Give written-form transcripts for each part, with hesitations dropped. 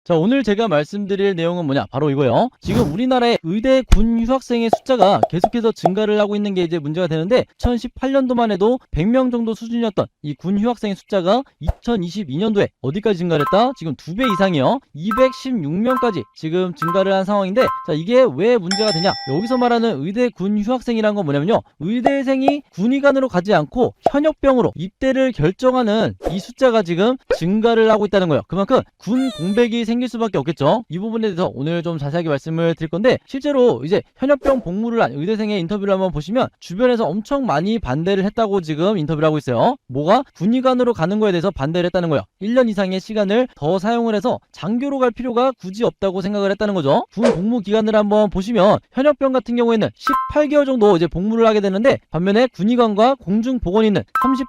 자, 오늘 제가 말씀드릴 내용은 뭐냐? 바로 이거예요. 지금 우리나라의 의대 군 휴학생의 숫자가 계속해서 증가를 하고 있는 게 이제 문제가 되는데 2018년도만 해도 100명 정도 수준이었던 이 군 휴학생의 숫자가 2022년도에 어디까지 증가를 했다? 지금 2배 이상이요. 216명까지 지금 증가를 한 상황인데, 자, 이게 왜 문제가 되냐? 여기서 말하는 의대 군 휴학생이란 건 뭐냐면요. 의대생이 군의관으로 가지 않고 현역병으로 입대를 결정하는 이 숫자가 지금 증가를 하고 있다는 거예요. 그만큼 군 공백이 생길 수밖에 없겠죠. 이 부분에 대해서 오늘 좀 자세하게 말씀을 드릴 건데, 실제로 이제 현역병 복무를 한 의대생의 인터뷰를 한번 보시면 주변에서 엄청 많이 반대를 했다고 지금 인터뷰를 하고 있어요. 뭐가? 군의관으로 가는 거에 대해서 반대를 했다는 거예요. 1년 이상의 시간을 더 사용을 해서 장교로 갈 필요가 굳이 없다고 생각을 했다는 거죠. 군 복무 기간을 한번 보시면 현역병 같은 경우에는 18개월 정도 이제 복무를 하게 되는데, 반면에 군의관과 공중보건인은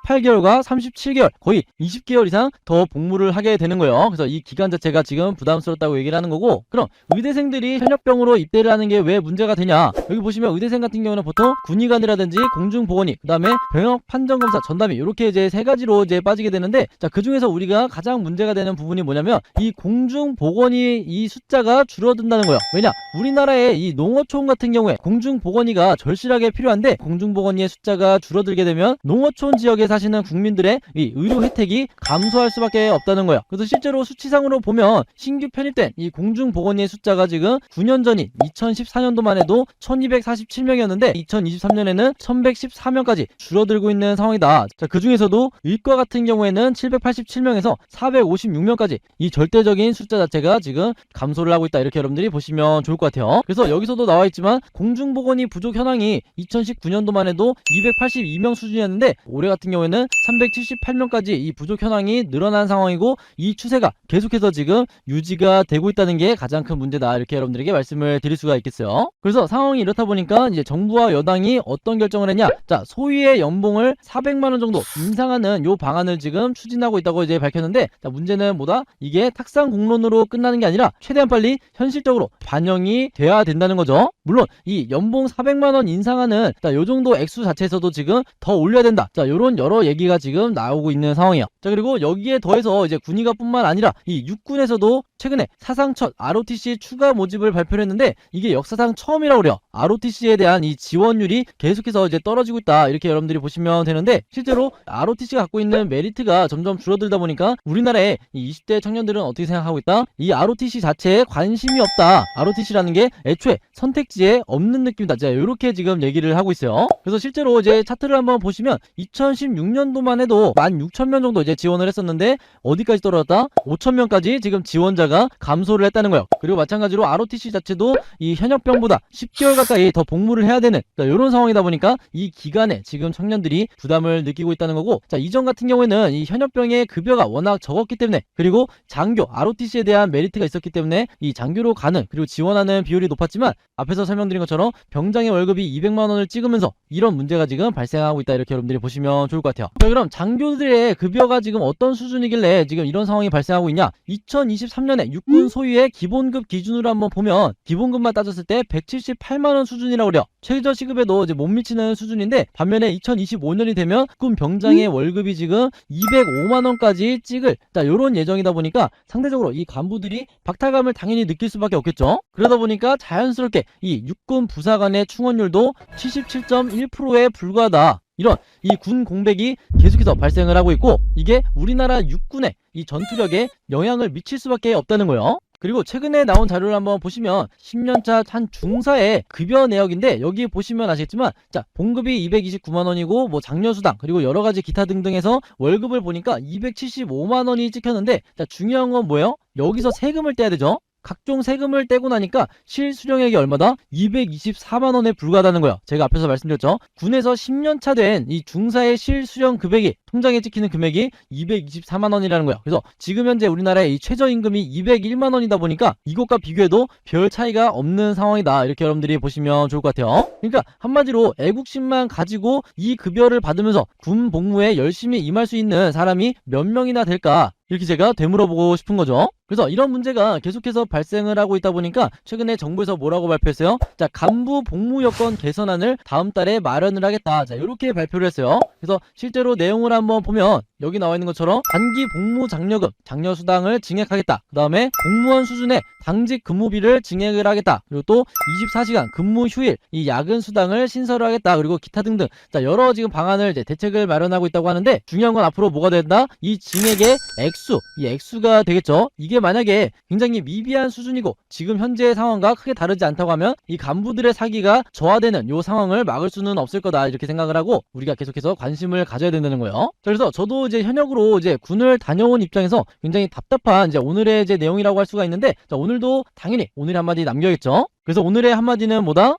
38개월과 37개월, 거의 20개월 이상 더 복무를 하게 되는 거예요. 그래서 이 기간 자체가 지금 부담스럽다고 얘기를 하는 거고, 그럼 의대생들이 현역병으로 입대를 하는 게 왜 문제가 되냐? 여기 보시면 의대생 같은 경우는 보통 군의관이라든지 공중보건이, 그 다음에 병역 판정검사, 전담이, 이렇게 이제 세 가지로 이제 빠지게 되는데, 자, 그 중에서 우리가 가장 문제가 되는 부분이 뭐냐면 이 공중보건이 이 숫자가 줄어든다는 거예요. 왜냐? 우리나라의 이 농어촌 같은 경우에 공중보건이가 절실하게 필요한데, 공중보건이의 숫자가 줄어들게 되면 농어촌 지역에 사시는 국민들의 이 의료 혜택이 감소할 수밖에 없다는 거예요. 그래서 실제로 수치상으로 보면 신규 편입된 이 공중보건의의 숫자가 지금 9년 전인 2014년도만 해도 1247명이었는데 2023년에는 1114명까지 줄어들고 있는 상황이다. 자, 그 중에서도 의과 같은 경우에는 787명에서 456명까지 이 절대적인 숫자 자체가 지금 감소를 하고 있다. 이렇게 여러분들이 보시면 좋을 것 같아요. 그래서 여기서도 나와 있지만 공중보건의 부족 현황이 2019년도만 해도 282명 수준이었는데 올해 같은 경우에는 378명까지 이 부족 현황이 늘어난 상황이고, 이 추세가 계속해서 지금 유지가 되고 있다는 게 가장 큰 문제다. 이렇게 여러분들에게 말씀을 드릴 수가 있겠어요. 그래서 상황이 이렇다 보니까 이제 정부와 여당이 어떤 결정을 했냐? 자, 소위의 연봉을 400만 원 정도 인상하는 요 방안을 지금 추진하고 있다고 이제 밝혔는데, 자, 문제는 뭐다? 이게 탁상 공론으로 끝나는 게 아니라 최대한 빨리 현실적으로 반영이 돼야 된다는 거죠. 물론 이 연봉 400만 원 인상하는, 자, 요 정도 액수 자체에서도 지금 더 올려야 된다. 자, 요런 여러 얘기가 지금 나오고 있는 상황이에요. 자, 그리고 여기에 더해서 이제 군의관뿐만 아니라 이 육군에서도 최근에 사상 첫 ROTC 추가 모집을 발표를 했는데, 이게 역사상 처음이라고 그래요. ROTC에 대한 이 지원율이 계속해서 이제 떨어지고 있다. 이렇게 여러분들이 보시면 되는데, 실제로 ROTC가 갖고 있는 메리트가 점점 줄어들다 보니까 우리나라의 이 20대 청년들은 어떻게 생각하고 있다? 이 ROTC 자체에 관심이 없다. ROTC라는 게 애초에 선택지에 없는 느낌이다. 자, 이렇게 지금 얘기를 하고 있어요. 그래서 실제로 이제 차트를 한번 보시면 2016년도만 해도 16,000명 정도 이제 지원을 했었는데 어디까지 떨어졌다? 5,000명까지 지금 지원자가 감소를 했다는 거예요. 그리고 마찬가지로 ROTC 자체도 이 현역병보다 10개월 가까이 더 복무를 해야 되는, 자, 이런 상황이다 보니까 이 기간에 지금 청년들이 부담을 느끼고 있다는 거고, 자, 이전 같은 경우에는 이 현역병의 급여가 워낙 적었기 때문에, 그리고 장교 ROTC에 대한 메리트가 있었기 때문에 이 장교로 가는, 그리고 지원하는 비율이 높았지만, 앞에서 설명드린 것처럼 병장의 월급이 200만 원을 찍으면서 이런 문제가 지금 발생하고 있다. 이렇게 여러분들이 보시면 좋을 것 같아요. 자, 그럼 장교들의 급여가 지금 어떤 수준이길래 지금 이런 상황이 발생하고 있냐? 2023년에 육군 소위의 기본급 기준으로 한번 보면 기본급만 따졌을 때 178만 원 수준이라고 그래요. 최저 시급에도 이제 못 미치는 수준인데, 반면에 2025년이 되면 군 병장의 월급이 지금 205만 원까지 찍을, 자, 요런 예정이다 보니까 상대적으로 이 간부들이 박탈감을 당연히 느낄 수밖에 없겠죠. 그러다 보니까 자연스럽게 이 육군 부사관의 충원율도 77.1%에 불과하다. 이런 이 군 공백이 계속해서 발생을 하고 있고, 이게 우리나라 육군의 이 전투력에 영향을 미칠 수밖에 없다는 거예요. 그리고 최근에 나온 자료를 한번 보시면 10년차 한 중사의 급여 내역인데, 여기 보시면 아시겠지만, 자, 봉급이 229만 원이고 뭐 장려수당 그리고 여러가지 기타 등등해서 월급을 보니까 275만 원이 찍혔는데, 자, 중요한 건 뭐예요? 여기서 세금을 떼야 되죠. 각종 세금을 떼고 나니까 실수령액이 얼마다? 224만 원에 불과하다는 거예요. 제가 앞에서 말씀드렸죠. 군에서 10년차 된 이 중사의 실수령 금액이, 통장에 찍히는 금액이 224만 원이라는 거예요. 그래서 지금 현재 우리나라의 이 최저임금이 201만 원이다 보니까 이것과 비교해도 별 차이가 없는 상황이다. 이렇게 여러분들이 보시면 좋을 것 같아요. 그러니까 한마디로 애국심만 가지고 이 급여를 받으면서 군 복무에 열심히 임할 수 있는 사람이 몇 명이나 될까? 이렇게 제가 되물어보고 싶은 거죠. 그래서 이런 문제가 계속해서 발생을 하고 있다 보니까 최근에 정부에서 뭐라고 발표했어요? 자, 간부 복무 여건 개선안을 다음 달에 마련을 하겠다. 자, 이렇게 발표를 했어요. 그래서 실제로 내용을 한번 보면 여기 나와 있는 것처럼 단기 복무 장려금, 장려수당을 증액하겠다. 그 다음에 공무원 수준의 당직 근무비를 증액을 하겠다. 그리고 또 24시간 근무 휴일, 이 야근 수당을 신설을 하겠다. 그리고 기타 등등. 자, 여러 지금 방안을 이제 대책을 마련하고 있다고 하는데 중요한 건 앞으로 뭐가 된다? 이 증액의 액수, 이 액수가 되겠죠. 이게 만약에 굉장히 미비한 수준이고 지금 현재의 상황과 크게 다르지 않다고 하면 이 간부들의 사기가 저하되는 이 상황을 막을 수는 없을 거다 이렇게 생각을 하고 우리가 계속해서 관심을 가져야 된다는 거예요. 자, 그래서 저도 이제 현역으로 이제 군을 다녀온 입장에서 굉장히 답답한 이제 오늘의 이제 내용이라고 할 수가 있는데 자, 오늘도 당연히 오늘의 한마디 남겨야겠죠. 그래서 오늘의 한마디는 뭐다?